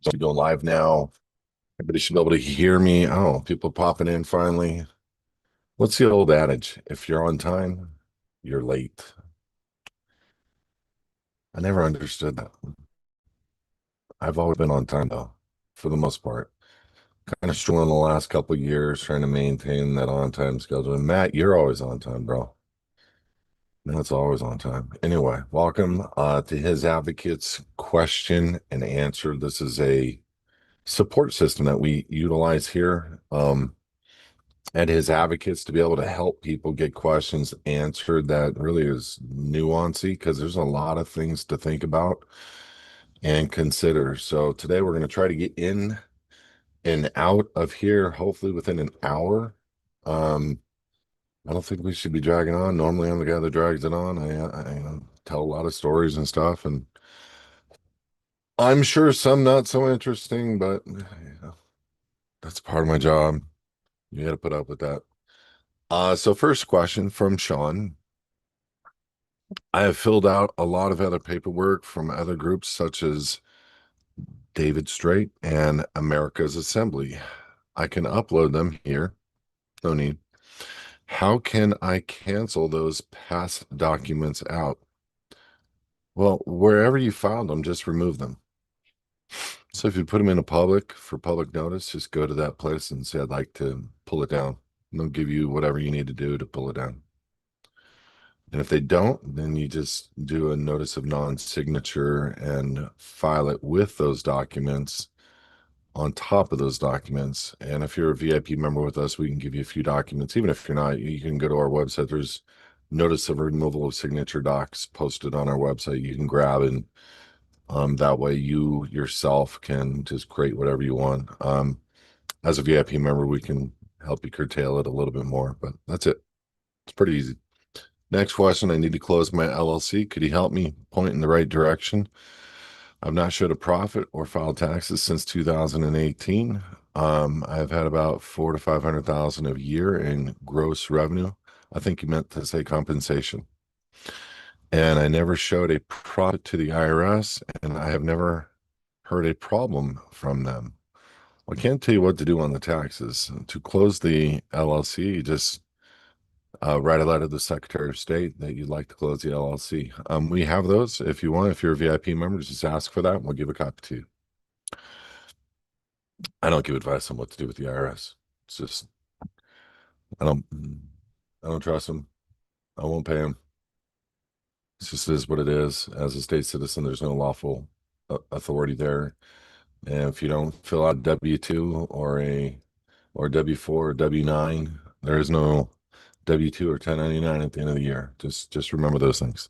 So we go live now. Everybody should be able to hear me. Oh, people popping in finally. What's the old adage? If you're on time, you're late. I never understood that. I've always been on time though, for the most part. Kind of struggling the last couple of years trying to maintain that on time schedule. And Matt, you're always on time, bro. Matt's always on time. Anyway, welcome to his advocates question and answer. This is a support system that we utilize here. And his advocates to be able to help people get questions answered that really is nuancy because there's a lot of things to think about and consider. So today we're going to try to get in and out of here, hopefully within an hour. Um, I don't think we should be dragging on. Normally I'm the guy that drags it on. I tell a lot of stories and stuff, and I'm sure some not so interesting, but that's part of my job. You got to put up with that. So first question from Sean. I have filled out a lot of other paperwork from other groups such as David Straight and America's Assembly. I can upload them here. No need. How can I cancel those past documents out? Well, wherever you filed them, just remove them. So if you put them in a public for public notice, just go to that place and say, I'd like to pull it down. And they'll give you whatever you need to do to pull it down. And if they don't, then you just do a notice of non-signature and file it with those documents on top of those documents. And if you're a VIP member with us, we can give you a few documents. Even if you're not, you can go to our website. There's notice of removal of signature docs posted on our website. You can grab and that way you yourself can just create whatever you want. As a VIP member, we can help you curtail it a little bit more, but that's it. It's pretty easy. Next question. I need to close my LLC. Could you help me point in the right direction? I've not showed a profit or filed taxes since 2018. I've had about 400,000 to 500,000 a year in gross revenue. I think you meant to say compensation. And I never showed a profit to the IRS, and I have never heard a problem from them. Well, I can't tell you what to do on the taxes. To close the LLC, you just write a letter to the Secretary of State that you'd like to close the LLC. We have those if you want. If you're a VIP member, just ask for that and we'll give a copy to you. I don't give advice on what to do with the IRS. It's just I don't I don't trust them. I won't pay them. It just is what it is. As a state citizen, there's no lawful authority there. And if you don't fill out W-2 or W-4 or W-9, there is no W-2 or 1099 at the end of the year. Just remember those things.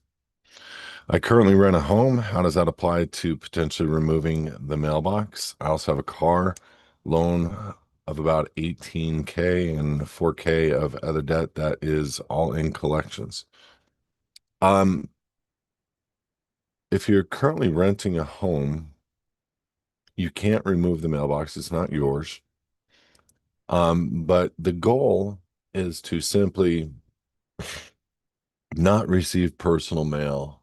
I currently rent a home. How does that apply to potentially removing the mailbox? I also have a car loan of about 18K and 4K of other debt that is all in collections. Um, if you're currently renting a home, you can't remove the mailbox. It's not yours. But the goal is to simply not receive personal mail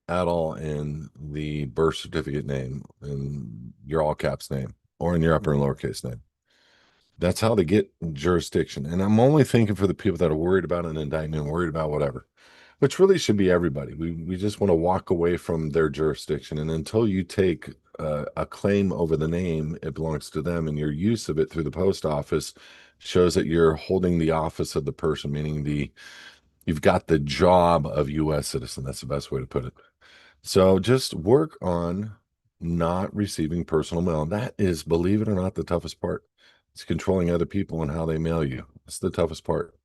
at all in the birth certificate name, in your all caps name, or in your upper and lowercase name. That's how they get jurisdiction. And I'm only thinking for the people that are worried about an indictment, worried about whatever, which really should be everybody. We just want to walk away from their jurisdiction. And until you take a claim over the name, it belongs to them. And your use of it through the post office shows that you're holding the office of the person, meaning you've got the job of U.S. citizen. That's the best way to put it. So just work on not receiving personal mail. That is, believe it or not, the toughest part. It's controlling other people and how they mail you. It's the toughest part.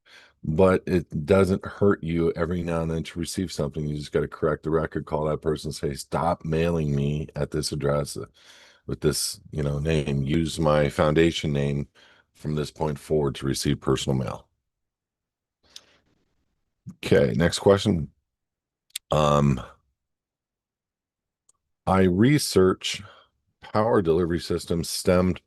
But it doesn't hurt you every now and then to receive something. You just got to correct the record, call that person, say, stop mailing me at this address with this, name. Use my foundation name from this point forward to receive personal mail. Okay, next question. Um, I research power delivery systems stemmed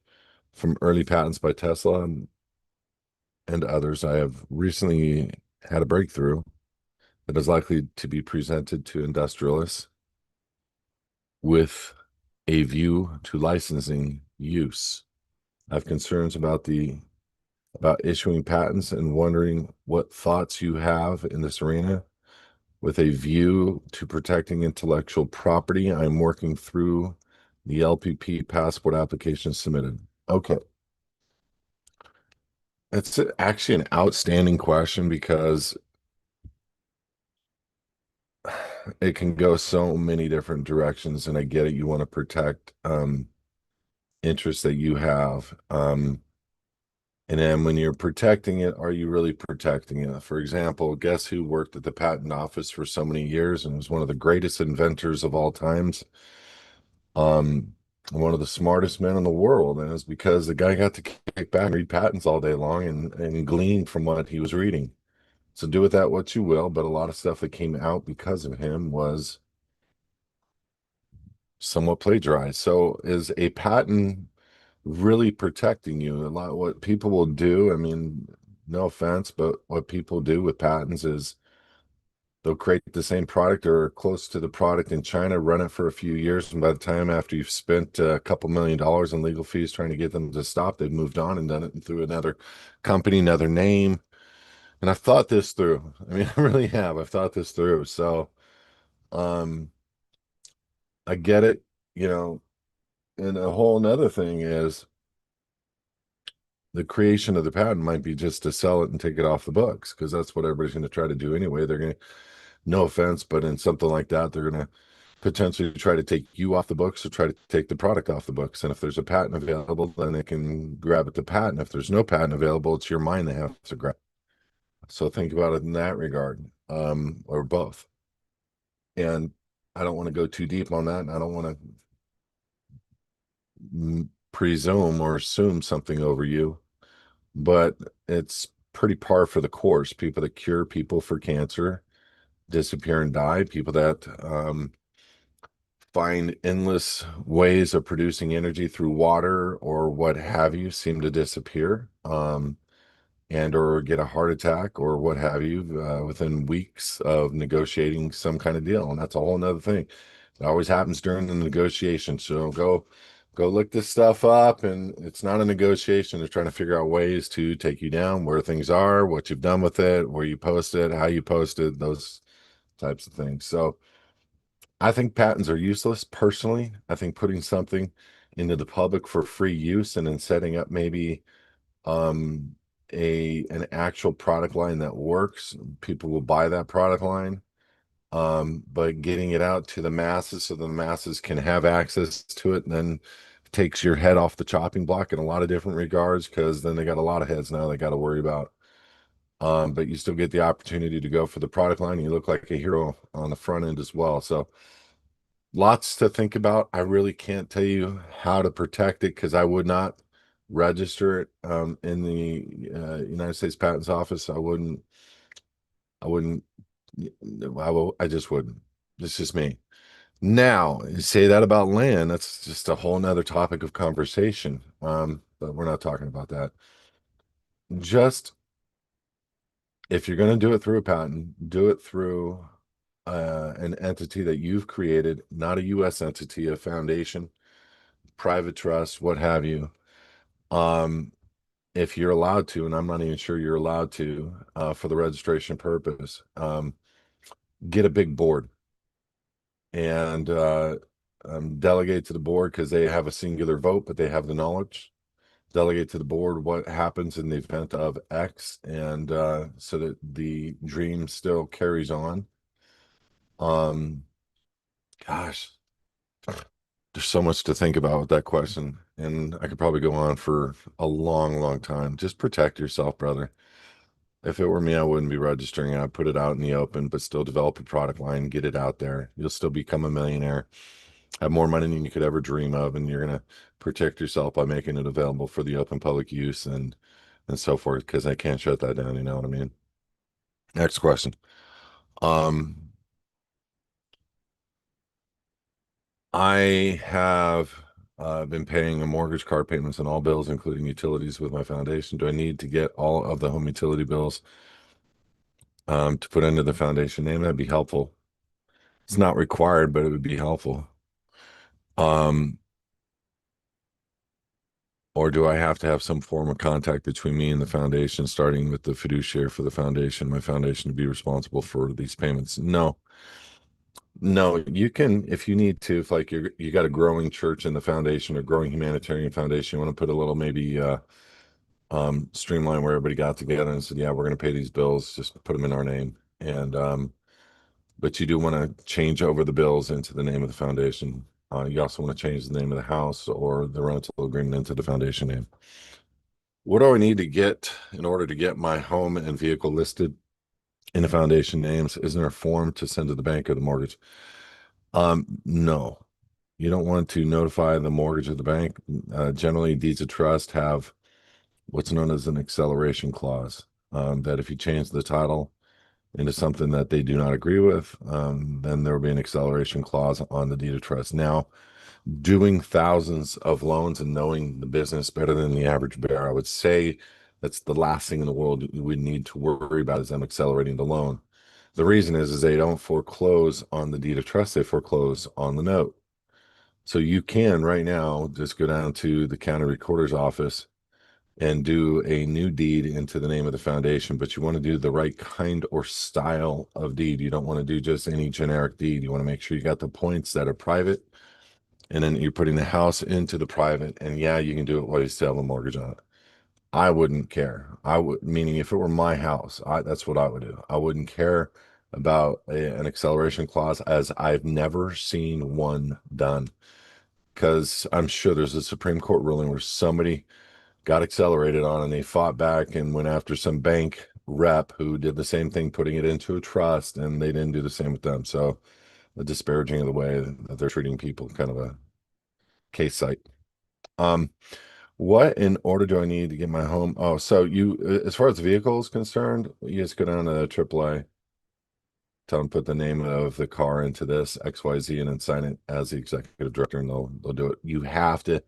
from early patents by Tesla and others. I have recently had a breakthrough that is likely to be presented to industrialists with a view to licensing use. I have concerns about issuing patents and wondering what thoughts you have in this arena with a view to protecting intellectual property. I'm working through the LPP passport application submitted. Okay. It's actually an outstanding question because it can go so many different directions, and I get it. You want to protect interests that you have. And then when you're protecting it, are you really protecting it? For example, guess who worked at the patent office for so many years and was one of the greatest inventors of all times? Um, One of the smartest men in the world. And it's because the guy got to kick back and read patents all day long and glean from what he was reading. So do with that what you will, but a lot of stuff that came out because of him was somewhat plagiarized. So is a patent really protecting you? A lot what people will do, I mean, no offense, but what people do with patents is they'll create the same product or close to the product in China, run it for a few years, and by the time after you've spent a couple $1 million in legal fees trying to get them to stop, they've moved on and done it through another company, another name. And I've thought this through. I mean, I really have. I've thought this through. So, um, I get it, you know, and a whole another thing is the creation of the patent might be just to sell it and take it off the books because that's what everybody's going to try to do anyway. They're going to, no offense, but in something like that, they're going to potentially try to take you off the books or try to take the product off the books. And if there's a patent available, then they can grab at the patent. If there's no patent available, it's your mind they have to grab. So think about it in that regard, or both. And I don't want to go too deep on that, and I don't want to presume or assume something over you, but it's pretty par for the course. People that cure people for cancer disappear and die. People that find endless ways of producing energy through water or what have you seem to disappear, and or get a heart attack or what have you within weeks of negotiating some kind of deal. And that's a whole nother thing. It always happens during the negotiation. So go look this stuff up. And it's not a negotiation. They're trying to figure out ways to take you down, where things are, what you've done with it, where you post it, how you post it, those types of things. So I think patents are useless personally. I think putting something into the public for free use and then setting up maybe um an actual product line that works, people will buy that product line. But getting it out to the masses so the masses can have access to it, and then takes your head off the chopping block in a lot of different regards, because then they got a lot of heads now they got to worry about. But you still get the opportunity to go for the product line. You look like a hero on the front end as well. So lots to think about. I really can't tell you how to protect it because I would not register it in the United States Patents Office. I wouldn't, I just wouldn't. It's just me. Now, you say that about land, that's just a whole nother topic of conversation. But we're not talking about that. Just if you're going to do it through a patent, do it through an entity that you've created, not a U.S. entity, a foundation, private trust, what have you. Um, if you're allowed to, and I'm not even sure you're allowed to, for the registration purpose, get a big board and delegate to the board because they have a singular vote, but they have the knowledge. Delegate to the board what happens in the event of X, and so that the dream still carries on. Um, Gosh, there's so much to think about with that question, and I could probably go on for a long, long time. Just protect yourself, brother. If it were me, I wouldn't be registering it. I'd put it out in the open, but still develop a product line, get it out there. You'll still become a millionaire, have more money than you could ever dream of, and you're gonna protect yourself by making it available for the open public use and so forth, because I can't shut that down, you know what I mean? Next question. Um, I have been paying a mortgage, car payments, and all bills, including utilities, with my foundation. Do I need to get all of the home utility bills to put into the foundation name? That'd be helpful. It's not required, but it would be helpful. Or do I have to have some form of contact between me and the foundation, starting with the fiduciary for the foundation, my foundation to be responsible for these payments? No, no, you can, if you need to, if like you got a growing church in the foundation, a growing humanitarian foundation, you want to put a little maybe streamline where everybody got together and said, yeah, we're going to pay these bills, just put them in our name. And but you do want to change over the bills into the name of the foundation. You also want to change the name of the house or the rental agreement into the foundation name. What do I need to get in order to get my home and vehicle listed in the foundation names? Isn't there a form to send to the bank or the mortgage? No, you don't want to notify the mortgage of the bank. Generally, deeds of trust have what's known as an acceleration clause, that if you change the title into something that they do not agree with, then there will be an acceleration clause on the deed of trust. Now, doing thousands of loans and knowing the business better than the average bear, I would say that's the last thing in the world you would need to worry about is them accelerating the loan. The reason is they don't foreclose on the deed of trust, they foreclose on the note. So you can right now just go down to the county recorder's office and do a new deed into the name of the foundation, but you want to do the right kind or style of deed. You don't want to do just any generic deed. You want to make sure you got the points that are private, and then you're putting the house into the private. And yeah, you can do it while you still have a mortgage on it. I wouldn't care. I would, meaning if it were my house, that's what I would do. I wouldn't care about an acceleration clause, as I've never seen one done. Because I'm sure there's a Supreme Court ruling where somebody got accelerated on and they fought back and went after some bank rep who did the same thing, putting it into a trust, and they didn't do the same with them. So, a disparaging of the way that they're treating people, kind of a case site. Um, what in order do I need to get my home? Oh, so you, as far as the vehicle is concerned, you just go down to AAA, tell them put the name of the car into this XYZ, and then sign it as the executive director, and they'll do it. You have to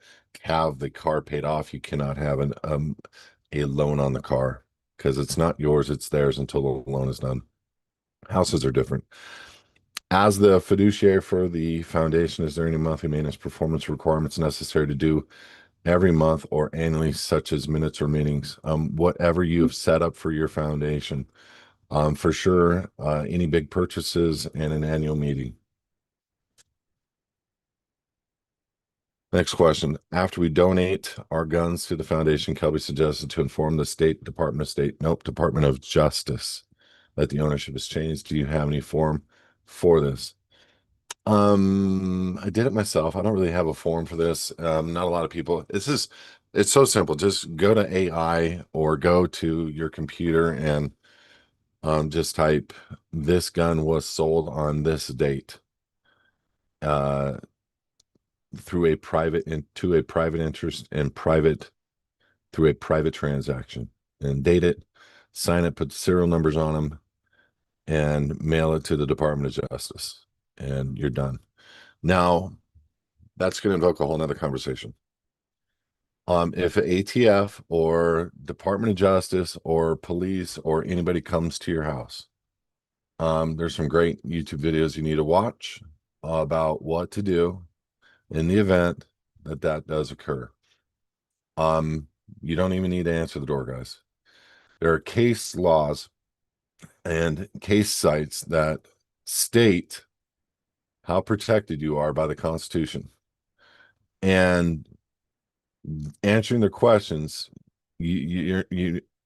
have the car paid off. You cannot have a loan on the car because it's not yours, it's theirs until the loan is done. Houses are different. As the fiduciary for the foundation, is there any monthly maintenance performance requirements necessary to do every month or annually, such as minutes or meetings? Whatever you have set up for your foundation. For sure, any big purchases and an annual meeting. Next question. After we donate our guns to the foundation, Kelby suggested to inform the State Department of State, nope, Department of Justice that the ownership has changed. Do you have any form for this? I did it myself. I don't really have a form for this. Not a lot of people. It's so simple. Just go to AI or go to your computer and just type this gun was sold on this date. Uh, through a private to a private interest and private through a private transaction, and date it, sign it, put serial numbers on them, and mail it to the Department of Justice, and you're done. Now, that's going to invoke a whole nother conversation. If ATF or Department of Justice or police or anybody comes to your house, there's some great YouTube videos you need to watch about what to do in the event that that does occur. Um, you don't even need to answer the door, guys. There are case laws and case sites that state how protected you are by the Constitution. And answering their questions, you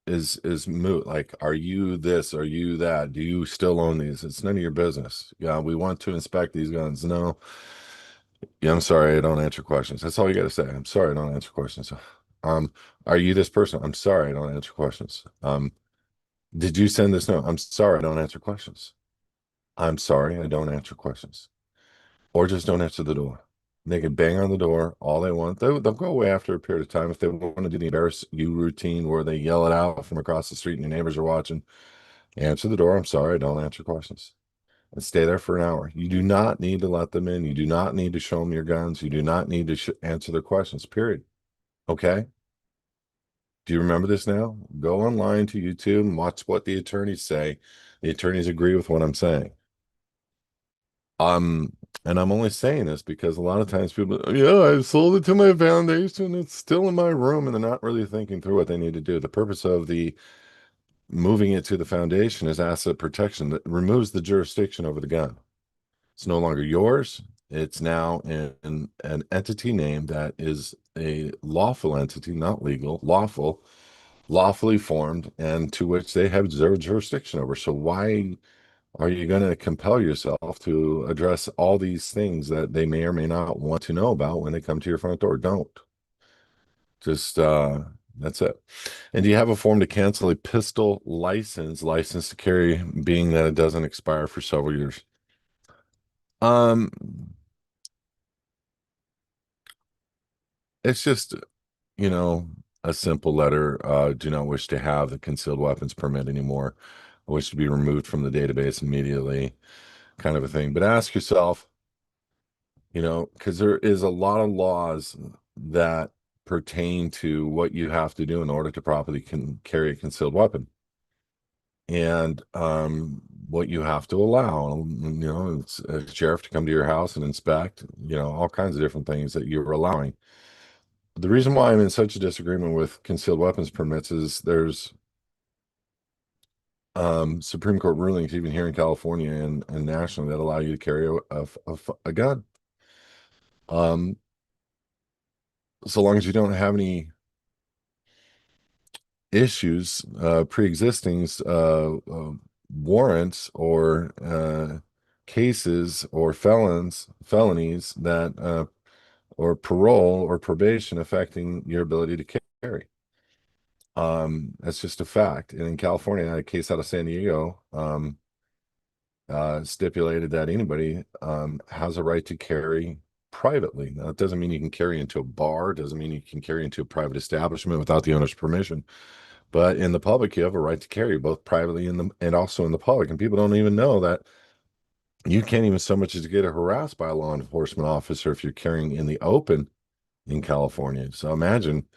is moot. Like, are you this? Are you that? Do you still own these? It's none of your business. Yeah, we want to inspect these guns. No. Yeah, I'm sorry, I don't answer questions. That's all you got to say. I'm sorry, I don't answer questions. Um, are you this person? I'm sorry, I don't answer questions. Did you send this note? I'm sorry, I don't answer questions. I'm sorry, I don't answer questions. Or just don't answer the door. They can bang on the door all they want. They'll go away after a period of time. If they want to do the embarrass you routine where they yell it out from across the street and your neighbors are watching, answer the door. I'm sorry, I don't answer questions. And stay there for an hour. You do not need to let them in. You do not need to show them your guns. You do not need to answer their questions, period. Okay? Do you remember this now? Go online to YouTube and watch what the attorneys say. The attorneys agree with what I'm saying. And I'm only saying this because a lot of times people, yeah, I sold it to my foundation. It's still in my room, and they're not really thinking through what they need to do. The purpose of the moving it to the foundation is asset protection that removes the jurisdiction over the gun. It's no longer yours. It's now in an entity name that is a lawful entity, not legal, lawful, lawfully formed, and to which they have zero jurisdiction over. So why are you going to compel yourself to address all these things that they may or may not want to know about when they come to your front door? Don't. Just that's it. And do you have a form to cancel a pistol license to carry, being that it doesn't expire for several years? Um, it's just, you know, a simple letter. Do not wish to have the concealed weapons permit anymore. I wish to be removed from the database immediately, kind of a thing. But ask yourself, because there is a lot of laws that pertain to what you have to do in order to properly carry a concealed weapon, and what you have to allow. It's a sheriff to come to your house and inspect, all kinds of different things that you're allowing. The reason why I'm in such a disagreement with concealed weapons permits is there's Supreme Court rulings, even here in California and nationally, that allow you to carry a gun. Um, so long as you don't have any issues, pre-existing warrants or cases or felonies that or parole or probation affecting your ability to carry. That's just a fact. And in California, I had a case out of San Diego, stipulated that anybody has a right to carry privately. Now, it doesn't mean you can carry into a bar, doesn't mean you can carry into a private establishment without the owner's permission. But in the public, you have a right to carry both privately and also in the public. And people don't even know that you can't even so much as get harassed by a law enforcement officer if you're carrying in the open in California. So imagine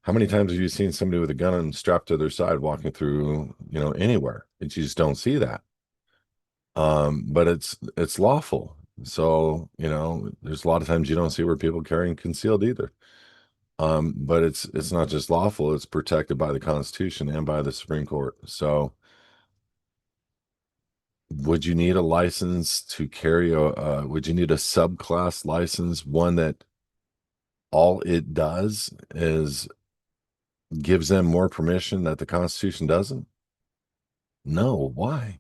how many times have you seen somebody with a gun strapped to their side walking through, anywhere? And you just don't see that. But it's lawful. So, there's a lot of times you don't see where people carrying concealed either. But it's not just lawful, it's protected by the Constitution and by the Supreme Court. So would you need a license to carry would you need a subclass license, one that all it does is gives them more permission that the Constitution doesn't? No, why?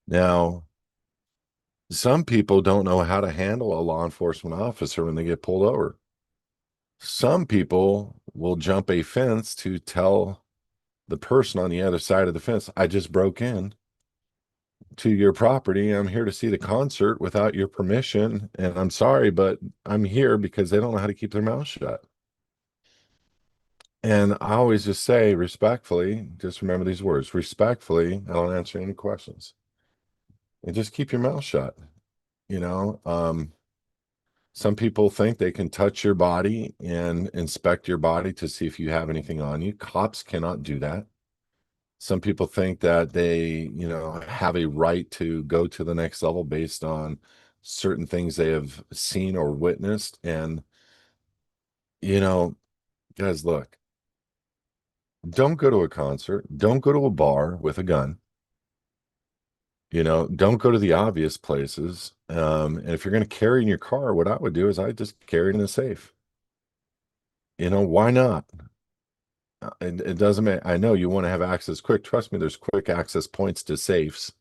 Now, some people don't know how to handle a law enforcement officer when they get pulled over. Some people will jump a fence to tell the person on the other side of the fence, I just broke in to your property. I'm here to see the concert without your permission. And I'm sorry, but I'm here because they don't know how to keep their mouth shut. And I always just say respectfully, just remember these words, respectfully, I don't answer any questions. And just keep your mouth shut. You know, some people think they can touch your body and inspect your body to see if you have anything on you. Cops cannot do that. Some people think that they, have a right to go to the next level based on certain things they have seen or witnessed. And, you know, guys, look, don't go to a concert, don't go to a bar with a gun. Don't go to the obvious places. And if you're going to carry in your car, what I would do is I just carry it in a safe. Why not? It doesn't matter. I know you want to have access quick. Trust me, there's quick access points to safes,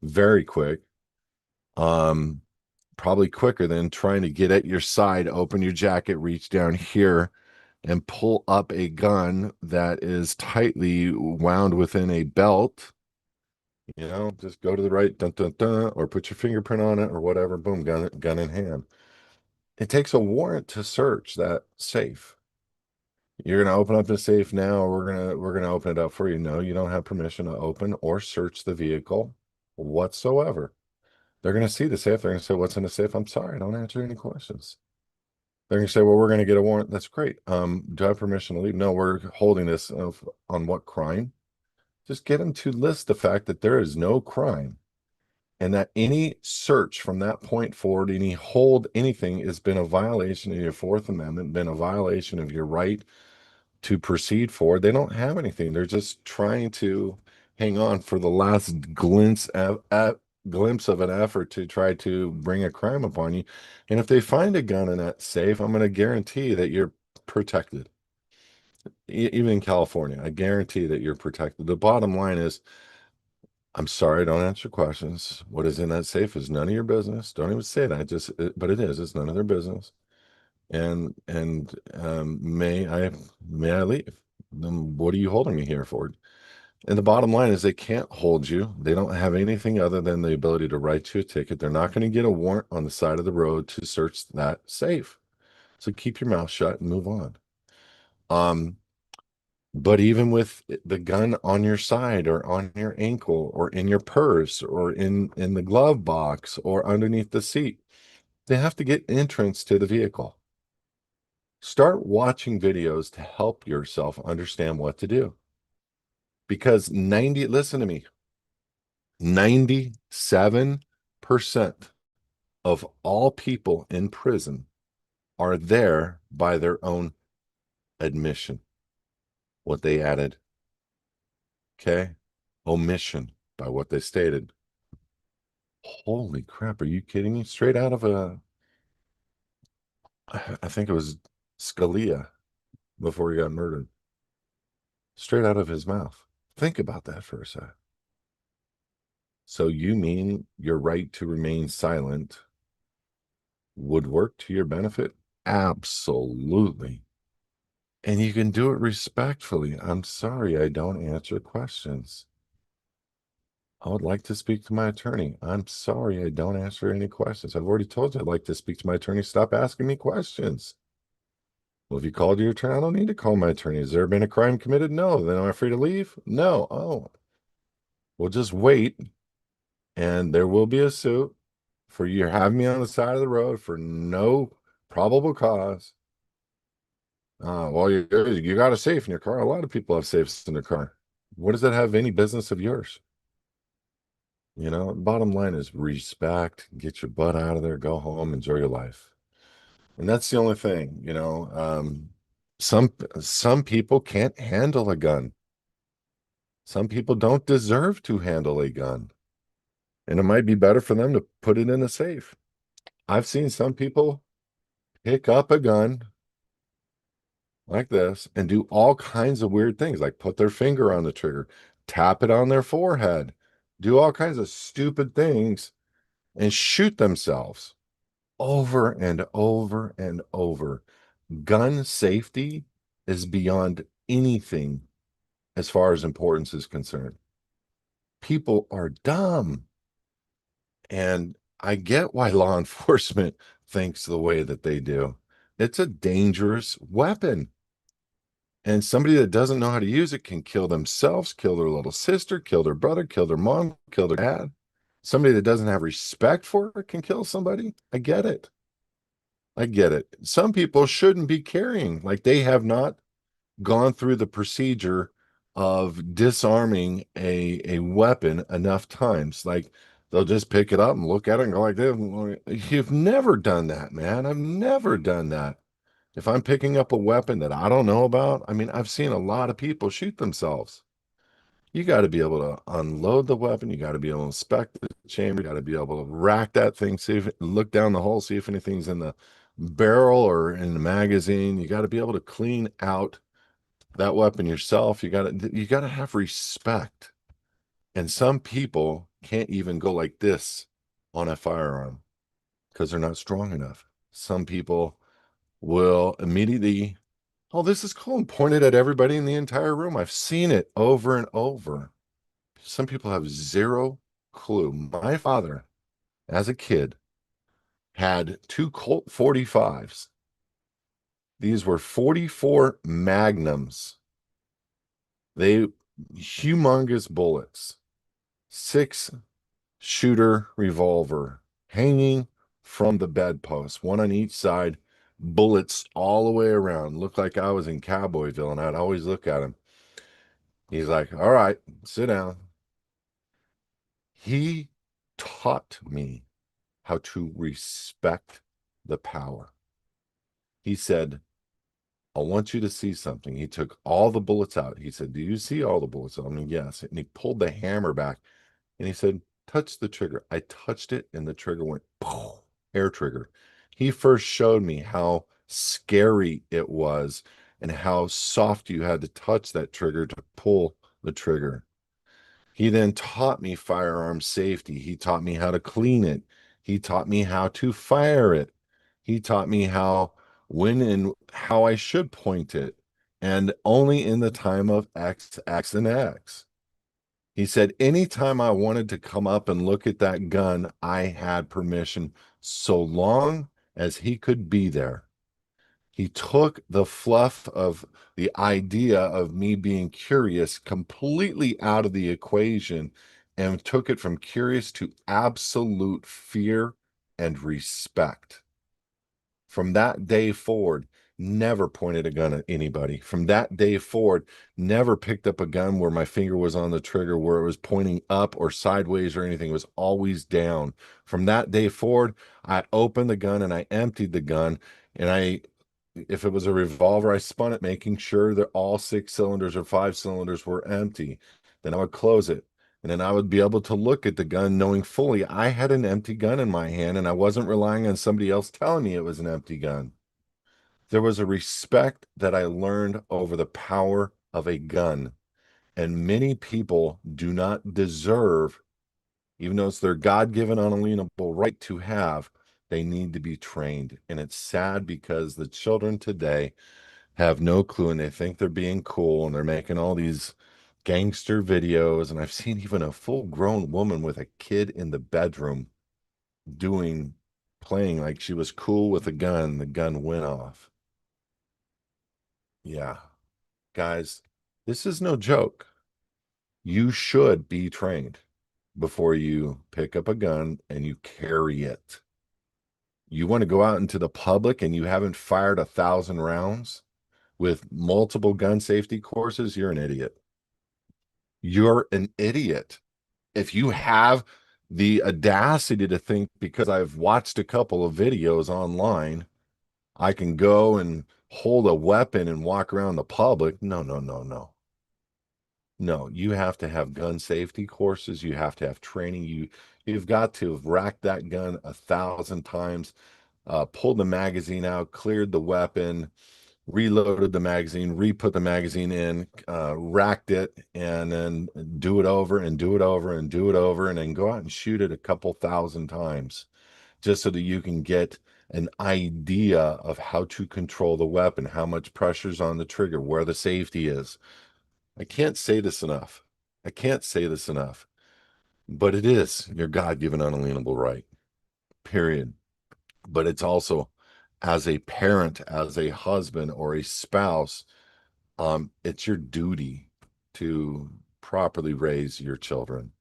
very quick. Um, Probably quicker than trying to get at your side, open your jacket, reach down here, and pull up a gun that is tightly wound within a belt. Just go to the right, dun, dun, dun, or put your fingerprint on it or whatever. Boom, gun in hand. It takes a warrant to search that safe. You're gonna open up the safe now. We're gonna open it up for you. No, you don't have permission to open or search the vehicle whatsoever. They're gonna see the safe. They're gonna say, "What's in the safe?" I'm sorry, I don't answer any questions. They're gonna say, "Well, we're gonna get a warrant." That's great. Do I have permission to leave? No, we're holding this on what crime? Just get them to list the fact that there is no crime. and that any search from that point forward, any hold, anything has been a violation of your Fourth Amendment, been a violation of your right to proceed forward. They don't have anything. They're just trying to hang on for the last glimpse of an effort to try to bring a crime upon you. And if they find a gun in that safe, I'm going to guarantee that you're protected. Even in California, I guarantee that you're protected. The bottom line is, I'm sorry, I don't answer questions. What is in that safe is none of your business. Don't even say that. But it is. It's none of their business. And may I leave? Then what are you holding me here for? And the bottom line is they can't hold you. They don't have anything other than the ability to write you a ticket. They're not going to get a warrant on the side of the road to search that safe. So keep your mouth shut and move on. Um, but even with the gun on your side or on your ankle or in your purse or in the glove box or underneath the seat, they have to get entrance to the vehicle. Start watching videos to help yourself understand what to do. Because listen to me, 97% of all people in prison are there by their own admission. What they added, okay? Omission by what they stated. Holy crap, are you kidding me? Straight out of I think it was Scalia before he got murdered. Straight out of his mouth. Think about that for a sec. So you mean your right to remain silent would work to your benefit? Absolutely. And you can do it respectfully. I'm sorry I don't answer questions. I would like to speak to my attorney. I'm sorry I don't answer any questions. I've already told you I'd like to speak to my attorney. Stop asking me questions. Well, if you called your attorney, I don't need to call my attorney. Has there been a crime committed? No. Then am I free to leave? No. Oh, well, just wait, and there will be a suit for you having me on the side of the road for no probable cause. Well, you got a safe in your car. A lot of people have safes in their car. What does that have any business of yours? Bottom line is respect, get your butt out of there, go home, enjoy your life. And that's the only thing, some people can't handle a gun. Some people don't deserve to handle a gun. And it might be better for them to put it in a safe. I've seen some people pick up a gun like this and do all kinds of weird things, like put their finger on the trigger, tap it on their forehead, do all kinds of stupid things and shoot themselves over and over and over. Gun safety is beyond anything as far as importance is concerned. People are dumb. And I get why law enforcement thinks the way that they do. It's a dangerous weapon. And somebody that doesn't know how to use it can kill themselves, kill their little sister, kill their brother, kill their mom, kill their dad. Somebody that doesn't have respect for it can kill somebody. I get it. I get it. Some people shouldn't be carrying, like they have not gone through the procedure of disarming a weapon enough times. Like they'll just pick it up and look at it and go like this. You've never done that, man. I've never done that. If I'm picking up a weapon that I don't know about, I mean, I've seen a lot of people shoot themselves. You got to be able to unload the weapon. You got to be able to inspect the chamber. You got to be able to rack that thing, look down the hole, see if anything's in the barrel or in the magazine. You got to be able to clean out that weapon yourself. You got to have respect. And some people can't even go like this on a firearm because they're not strong enough. Some people will immediately, oh, this is cool, and point it at everybody in the entire room. I've seen it over and over. Some people have zero clue. My father, as a kid, had two Colt 45s. These were 44 Magnums. They humongous bullets, six shooter revolver hanging from the bedpost, one on each side, bullets all the way around. Looked like I was in Cowboyville, and I'd always look at him. He's like, all right, sit down. He taught me how to respect the power. He said, I want you to see something. He took all the bullets out. He said, do you see all the bullets? I mean, yes. And he pulled the hammer back and he said, touch the trigger. I touched it and the trigger went, boom, hair trigger. He first showed me how scary it was and how soft you had to touch that trigger to pull the trigger. He then taught me firearm safety. He taught me how to clean it. He taught me how to fire it. He taught me when and how I should point it, and only in the time of X, X, and X. He said, anytime I wanted to come up and look at that gun, I had permission, so long as he could be there. He took the fluff of the idea of me being curious completely out of the equation and took it from curious to absolute fear and respect. From that day forward, never pointed a gun at anybody. From that day forward, never picked up a gun where my finger was on the trigger, where it was pointing up or sideways or anything. It was always down. From that day forward, I opened the gun and I emptied the gun. And if it was a revolver, I spun it, making sure that all 6 cylinders or 5 cylinders were empty. Then I would close it. And then I would be able to look at the gun knowing fully I had an empty gun in my hand and I wasn't relying on somebody else telling me it was an empty gun. There was a respect that I learned over the power of a gun. And many people do not deserve, even though it's their God-given, unalienable right to have, they need to be trained. And it's sad because the children today have no clue and they think they're being cool and they're making all these gangster videos. And I've seen even a full-grown woman with a kid in the bedroom playing like she was cool with a gun. The gun went off. Yeah, guys, this is no joke. You should be trained before you pick up a gun and you carry it. You want to go out into the public and you haven't fired 1,000 rounds with multiple gun safety courses, you're an idiot. You're an idiot. If you have the audacity to think because I've watched a couple of videos online, I can go and hold a weapon and walk around the public. No, no, no, no. No, you have to have gun safety courses. You have to have training. You've got to have racked that gun 1,000 times, pulled the magazine out, cleared the weapon, reloaded the magazine, re-put the magazine in, racked it, and then do it over and do it over and do it over, and then go out and shoot it a couple thousand times just so that you can get an idea of how to control the weapon, how much pressure's on the trigger, where the safety is. I can't say this enough. I can't say this enough, but it is your God-given unalienable right, period. But it's also, as a parent, as a husband or a spouse, it's your duty to properly raise your children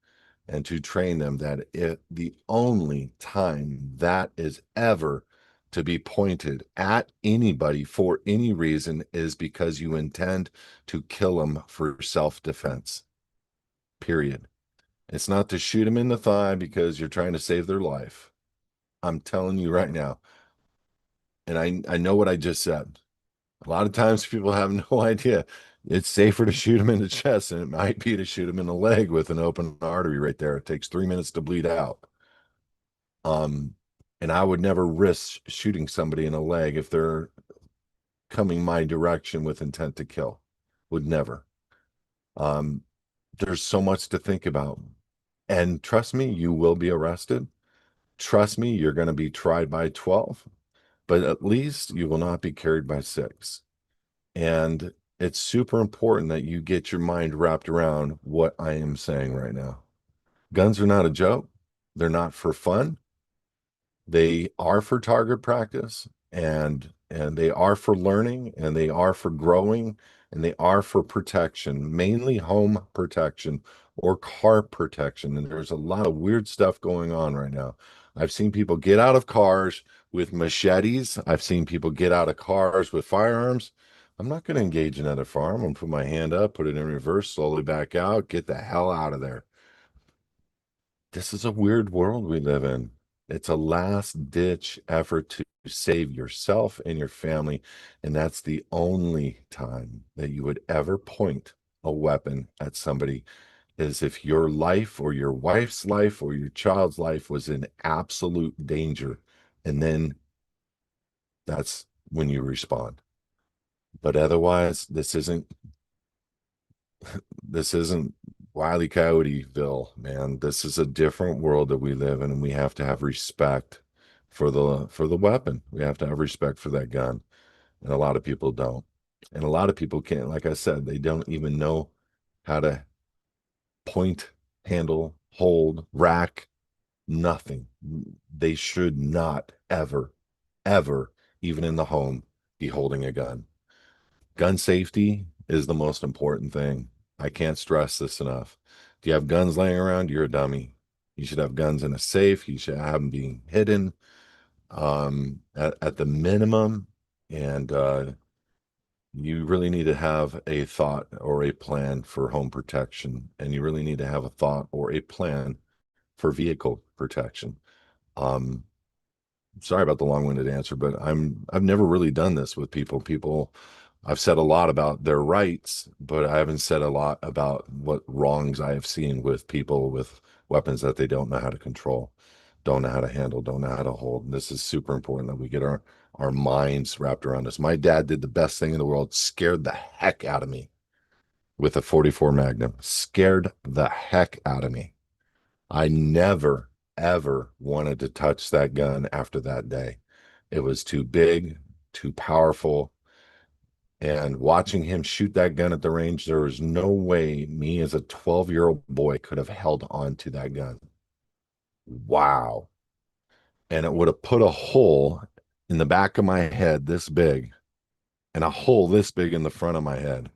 and to train them that the only time that is ever to be pointed at anybody for any reason is because you intend to kill them for self-defense, period. It's not to shoot them in the thigh because you're trying to save their life. I'm telling you right now, and I know what I just said. A lot of times people have no idea. It's safer to shoot them in the chest than it might be to shoot them in the leg with an open artery right there. It takes 3 minutes to bleed out. Um, and I would never risk shooting somebody in the leg if they're coming my direction with intent to kill. Would never. Um, there's so much to think about. And trust me, you will be arrested. Trust me, you're going to be tried by 12, but at least you will not be carried by 6. And it's super important that you get your mind wrapped around what I am saying right now. Guns are not a joke. They're not for fun. They are for target practice and they are for learning and they are for growing and they are for protection, mainly home protection or car protection. And there's a lot of weird stuff going on right now. I've seen people get out of cars with machetes. I've seen people get out of cars with firearms. I'm not going to engage in another firearm. I'm going to put my hand up, put it in reverse, slowly back out, get the hell out of there. This is a weird world we live in. It's a last ditch effort to save yourself and your family. And that's the only time that you would ever point a weapon at somebody is if your life or your wife's life or your child's life was in absolute danger. And then that's when you respond. But otherwise, this isn't Wile E. Coyoteville, man. This is a different world that we live in, and we have to have respect for the weapon. We have to have respect for that gun, and a lot of people don't. And a lot of people can't, like I said, they don't even know how to point, handle, hold, rack, nothing. They should not ever, ever, even in the home, be holding a gun. Gun safety is the most important thing. I can't stress this enough. If you have guns laying around, you're a dummy. You should have guns in a safe. You should have them being hidden at the minimum. And you really need to have a thought or a plan for home protection. And you really need to have a thought or a plan for vehicle protection. Um, Sorry about the long-winded answer, but I've never really done this with people. I've said a lot about their rights, but I haven't said a lot about what wrongs I have seen with people with weapons that they don't know how to control, don't know how to handle, don't know how to hold. And this is super important that we get our minds wrapped around this. My dad did the best thing in the world, scared the heck out of me with a 44 Magnum, scared the heck out of me. I never, ever wanted to touch that gun after that day. It was too big, too powerful. And watching him shoot that gun at the range, there was no way me as a 12-year-old boy could have held on to that gun. Wow. And it would have put a hole in the back of my head this big and a hole this big in the front of my head.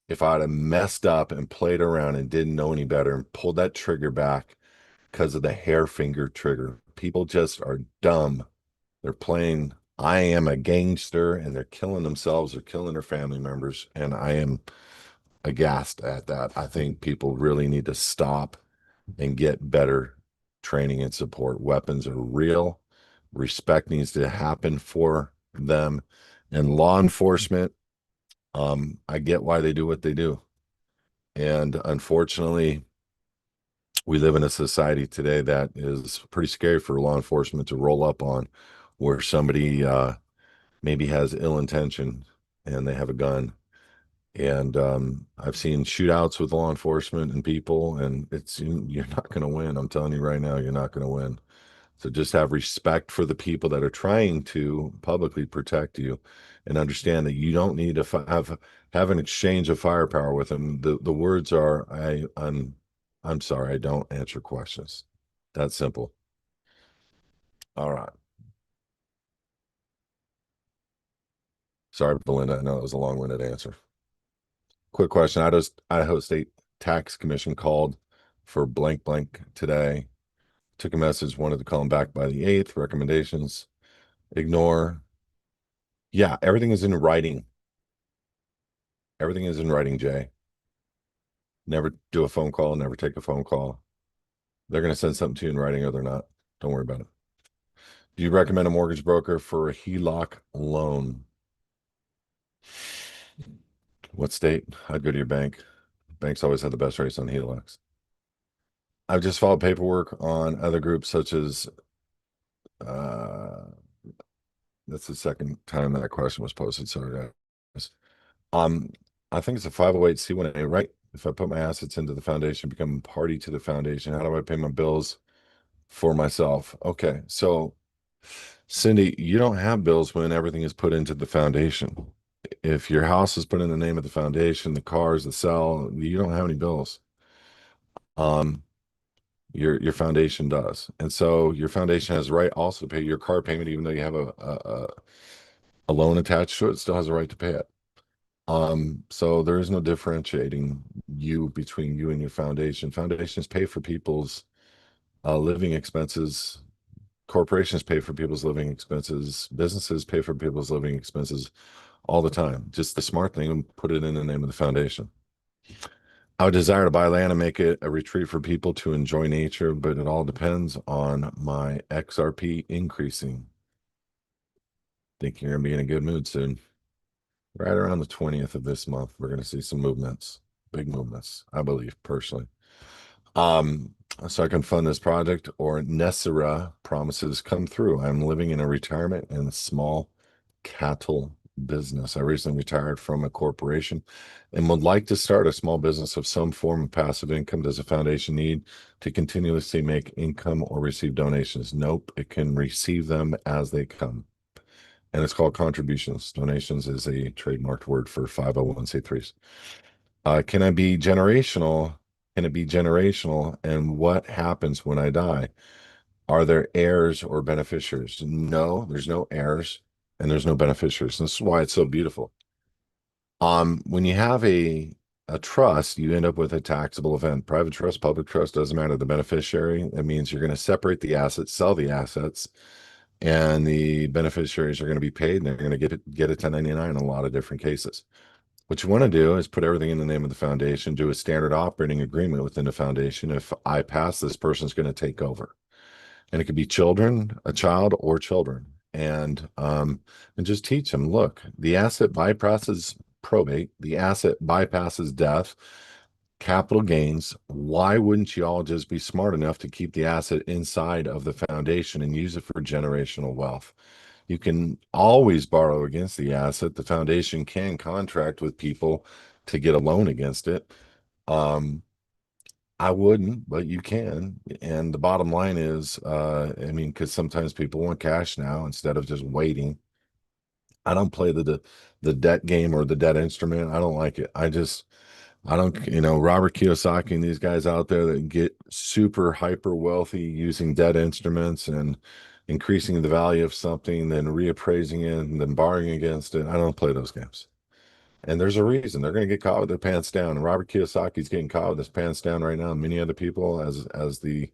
If I'd have messed up and played around and didn't know any better and pulled that trigger back because of the hair finger trigger. People just are dumb. They're playing I am a gangster and they're killing themselves or killing their family members. And I am aghast at that. I think people really need to stop and get better training and support. Weapons are real. Respect needs to happen for them. And law enforcement, I get why they do what they do. And unfortunately, we live in a society today that is pretty scary for law enforcement to roll up on, where somebody maybe has ill intention and they have a gun. And I've seen shootouts with law enforcement and people, and you're not going to win. I'm telling you right now, you're not going to win. So just have respect for the people that are trying to publicly protect you, and understand that you don't need to have an exchange of firepower with them. The words are, I'm sorry, I don't answer questions. That's simple. All right. Sorry, Belinda. I know it was a long-winded answer. Quick question. Idaho State Tax Commission called for blank blank today. Took a message, wanted to call them back by the 8th. Recommendations, ignore. Yeah, everything is in writing. Everything is in writing, Jay. Never do a phone call, never take a phone call. They're going to send something to you in writing or they're not. Don't worry about it. Do you recommend a mortgage broker for a HELOC loan? What state? I'd go to your bank. Banks always have the best rates on HELOCs. I've just filed paperwork on other groups such as uh that's the second time that question was posted. Sorry, guys. Um, I think it's a 508c1a, right? If I put my assets into the foundation, become a party to the foundation, how do I pay my bills for myself? Okay, so Cindy, you don't have bills when everything is put into the foundation. If your house is put in the name of the foundation, the cars, the cell, you don't have any bills. Um, your foundation does, and so your foundation has the right also to pay your car payment, even though you have a loan attached to it. It still has a right to pay it. So there is no differentiating you between you and your foundation. Foundations pay for people's living expenses. Corporations pay for people's living expenses. Businesses pay for people's living expenses all the time. Just the smart thing, put it in the name of the foundation. I would desire to buy land and make it a retreat for people to enjoy nature, but it all depends on my XRP increasing. Think you're gonna be in a good mood soon. Right around the 20th of this month, we're gonna see some movements, big movements, I believe personally. Um, so I can fund this project or Nessera promises come through. I'm living in a retirement and a small cattle business. I recently retired from a corporation and would like to start a small business of some form of passive income. Does a foundation need to continuously make income or receive donations? Nope, it can receive them as they come. And it's called contributions. Donations is a trademarked word for 501(c)(3)s. Can I be generational? Can it be generational? And what happens when I die? Are there heirs or beneficiaries? No, there's no heirs and there's no beneficiaries. And this is why it's so beautiful. When you have a trust, you end up with a taxable event. Private trust, public trust, doesn't matter. The beneficiary, that means you're going to separate the assets, sell the assets, and the beneficiaries are going to be paid and they're going to get a 1099 in a lot of different cases. What you want to do is put everything in the name of the foundation, do a standard operating agreement within the foundation. If I pass, this person's going to take over. And it could be children, a child, or children. And just teach them, look, the asset bypasses probate, the asset bypasses death, capital gains. Why wouldn't you all just be smart enough to keep the asset inside of the foundation and use it for generational wealth? You can always borrow against the asset. The foundation can contract with people to get a loan against it. Um, I wouldn't, but you can. And the bottom line is, I mean, because sometimes people want cash now instead of just waiting. I don't play the debt game or the debt instrument. I don't like it. I don't, Robert Kiyosaki and these guys out there that get super hyper wealthy using debt instruments and increasing the value of something, then reappraising it and then borrowing against it. I don't play those games. And there's a reason they're going to get caught with their pants down. And Robert Kiyosaki's getting caught with his pants down right now. And many other people, as the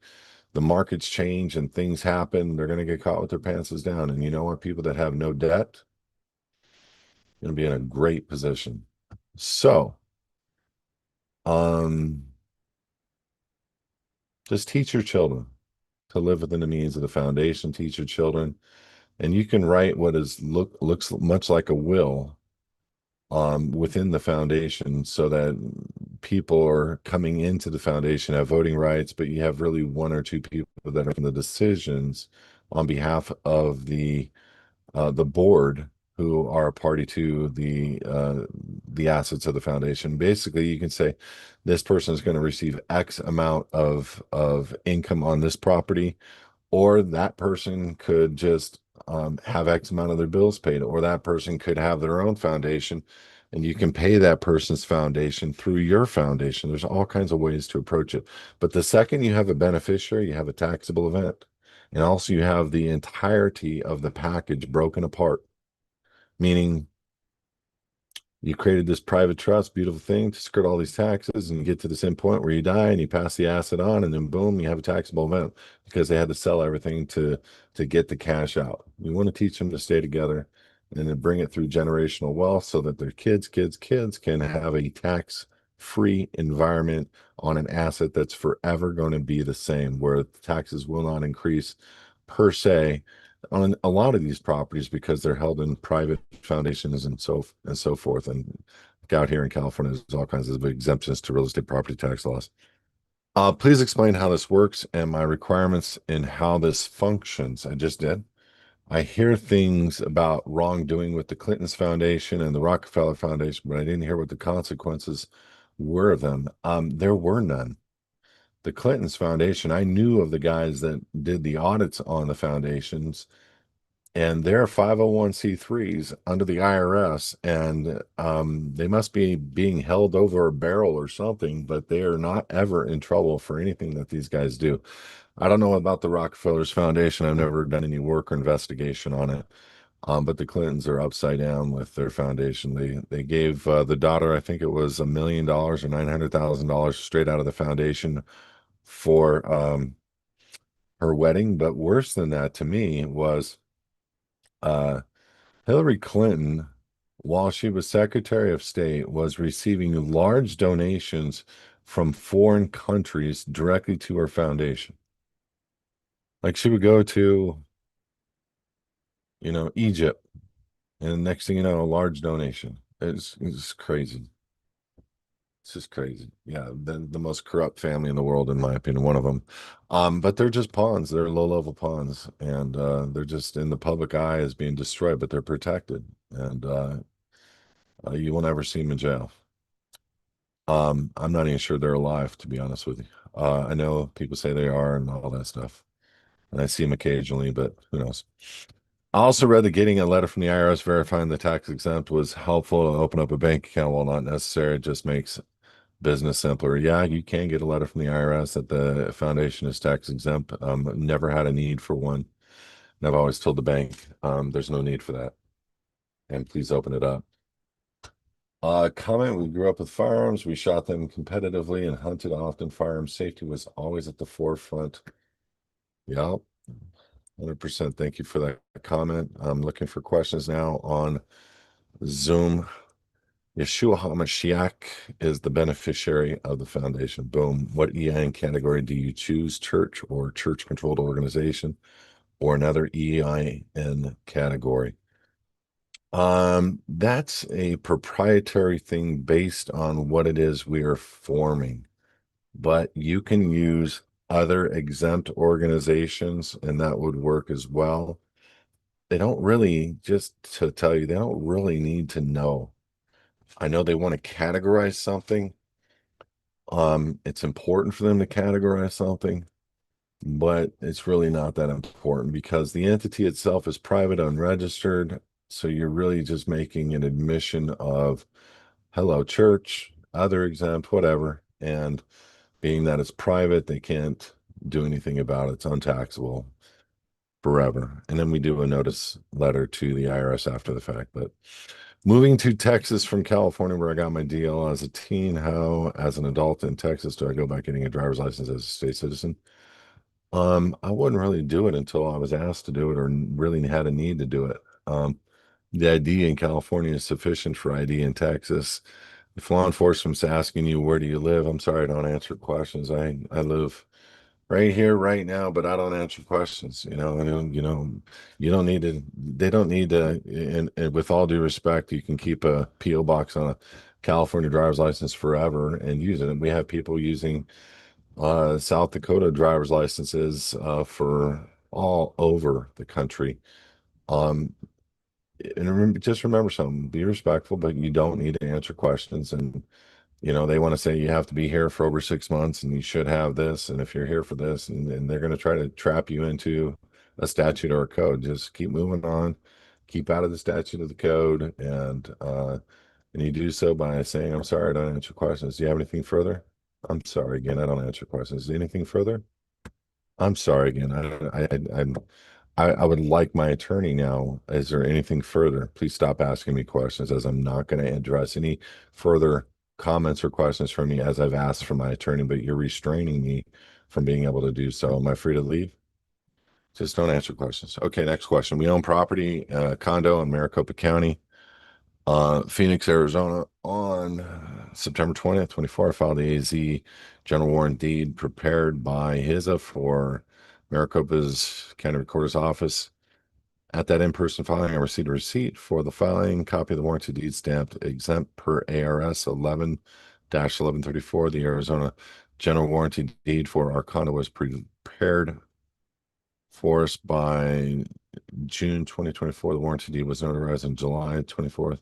markets change and things happen, they're going to get caught with their pants down. And you know what? People that have no debt going to be in a great position. So, um, just teach your children to live within the means of the foundation. Teach your children, and you can write what looks much like a will within the foundation so that people are coming into the foundation have voting rights, but you have really one or two people that are making the decisions on behalf of the board who are a party to the assets of the foundation. Basically, you can say this person is going to receive X amount of income on this property, or that person could just have X amount of their bills paid, or that person could have their own foundation, and you can pay that person's foundation through your foundation. There's all kinds of ways to approach it. But the second you have a beneficiary, you have a taxable event. And also you have the entirety of the package broken apart, meaning you created this private trust, beautiful thing to skirt all these taxes and you get to the same point where you die and you pass the asset on and then boom, you have a taxable event because they had to sell everything to get the cash out. You want to teach them to stay together and then bring it through generational wealth so that their kids can have a tax-free environment on an asset that's forever going to be the same, where taxes will not increase per se on a lot of these properties because they're held in private foundations and so forth. And out here in California, there's all kinds of exemptions to real estate property tax laws. Please explain how this works and my requirements and how this functions. I just did. I hear things about wrongdoing with the Clintons Foundation and the Rockefeller Foundation, but I didn't hear what the consequences were of them. There were none. The Clintons Foundation, I knew of the guys that did the audits on the foundations, and they're 501(c)(3)s under the IRS, and they must be being held over a barrel or something, but they are not ever in trouble for anything that these guys do. I don't know about the Rockefellers Foundation. I've never done any work or investigation on it. But the Clintons are upside down with their foundation. They gave the daughter, I think it was $1 million or $900,000 straight out of the foundation for her wedding. But worse than that to me was uh, Hillary Clinton, while she was Secretary of State, was receiving large donations from foreign countries directly to her foundation. Like she would go to, Egypt, and next thing you know, a large donation. It's crazy. It's just crazy. Yeah, the most corrupt family in the world, in my opinion, one of them. But they're just pawns. They're low-level pawns, and they're just in the public eye as being destroyed, but they're protected, and you will never see them in jail. I'm not even sure they're alive, to be honest with you. I know people say they are and all that stuff, and I see them occasionally, but who knows? I also read that getting a letter from the IRS verifying the tax exempt was helpful to open up a bank account while not necessary. It just makes business simpler. Yeah, you can get a letter from the IRS that the foundation is tax exempt. Never had a need for one. And I've always told the bank, there's no need for that. And please open it up. Comment, we grew up with firearms. We shot them competitively and hunted often. Firearm safety was always at the forefront. Yep, 100%. Thank you for that comment. I'm looking for questions now on Zoom. Yeshua HaMashiach is the beneficiary of the foundation. Boom. What EIN category do you choose? Church or church-controlled organization or another EIN category? That's a proprietary thing based on what it is we are forming. But you can use other exempt organizations, and that would work as well. They don't really, just to tell you, they don't really need to know. I know they want to categorize something. It's important for them to categorize something, but it's really not that important because the entity itself is private, unregistered. So you're really just making an admission of hello, church, other exempt, whatever. And being that it's private, they can't do anything about it. It's untaxable forever. And then we do a notice letter to the IRS after the fact. But moving to Texas from California, where I got my deal as a teen, how, as an adult in Texas, do I go about getting a driver's license as a state citizen? I wouldn't really do it until I was asked to do it or really had a need to do it. The ID in California is sufficient for ID in Texas. If law enforcement's asking you where do you live, I'm sorry, I don't answer questions. I live right here, right now, but I don't answer questions. You don't need to. They don't need to. And with all due respect, you can keep a PO box on a California driver's license forever and use it. And we have people using South Dakota driver's licenses for all over the country. Um, and just remember something: be respectful, but you don't need to answer questions. And they want to say you have to be here for over 6 months and you should have this. And if you're here for this, and they're going to try to trap you into a statute or a code, just keep moving on, keep out of the statute of the code. And you do so by saying, I'm sorry, I don't answer questions. Do you have anything further? I'm sorry again, I don't answer questions. Anything further? I'm sorry again. I would like my attorney now. Is there anything further? Please stop asking me questions as I'm not going to address any further comments or questions from me as I've asked from my attorney, but you're restraining me from being able to do so. Am I free to leave? Just don't answer questions. Okay, next question. We own property, condo in Maricopa County, Phoenix, Arizona on September 20th, 24. I filed the AZ general warrant deed prepared by HISA for Maricopa's County Recorder's Office. At that in-person filing, I received a receipt for the filing, copy of the warranty deed stamped exempt per ARS 11-1134. The Arizona general warranty deed for our condo was prepared for us by June 2024. The warranty deed was notarized on July 24th.